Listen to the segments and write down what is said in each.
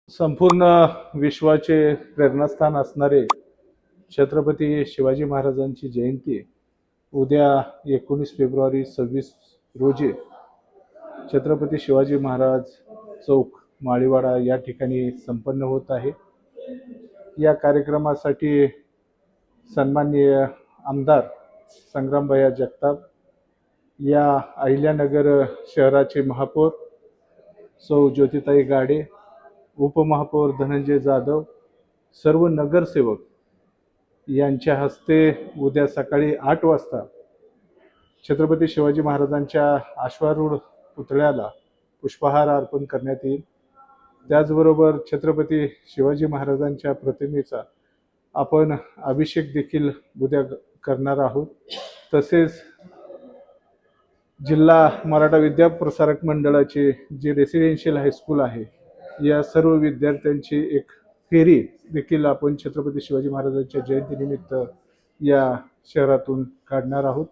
संपूर्ण विश्वाचे प्रेरणास्थान असणारे छत्रपती शिवाजी महाराजांची जयंती उद्या 19 फेब्रुवारी रोजी छत्रपती शिवाजी महाराज चौक माळीवाडा या ठिकाणी संपन्न होत आहे। या कार्यक्रमासाठी सन्माननीय आमदार संग्रामभैया जगताप, या अहिल्यानगर शहराचे महापौर सौ ज्योतिताई गाडे, उपमहापौर धनंजय जाधव, सर्व नगरसेवक यांच्या हस्ते उद्या सकाळी 8 वाजता छत्रपती शिवाजी महाराजांच्या अश्वारूढ पुतळ्याला पुष्पहार अर्पण करण्यात येईल। त्याचबरोबर छत्रपती शिवाजी महाराजांच्या प्रतिमेचा आपण अभिषेक देखील उद्या करणार आहोत। तसेच जिल्हा मराठा विद्या प्रसारक मंडळाचे जे रेसिडेन्शियल हायस्कूल आहे या सर्व विद्यार्थ्यांची एक फेरी देखील आपण छत्रपती शिवाजी महाराजांच्या जयंतीनिमित्त या शहरातून काढणार आहोत।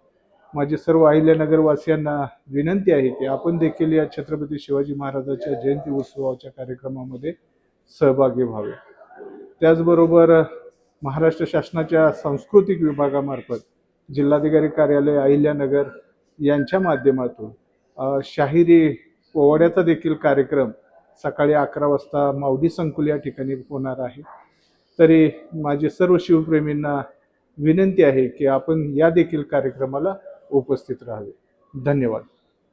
माझी सर्व अहिल्यानगर वासियांना विनंती आहे की आपण देखील या छत्रपती शिवाजी महाराजांच्या जयंती उत्सवाच्या कार्यक्रमामध्ये सहभागी व्हावे। त्याचबरोबर महाराष्ट्र शासनाच्या सांस्कृतिक विभागामार्फत जिल्हाधिकारी कार्यालय अहिल्यानगर यांच्या माध्यमातून शाहिरी पोवाड्याचा देखील कार्यक्रम सकाळी 11 वाजता मावडी संकुल या ठिकाणी होणार आहे। तरी माझे सर्व शिवप्रेमींना विनंती आहे की आपण या देखील कार्यक्रमाला उपस्थित राहावे। धन्यवाद।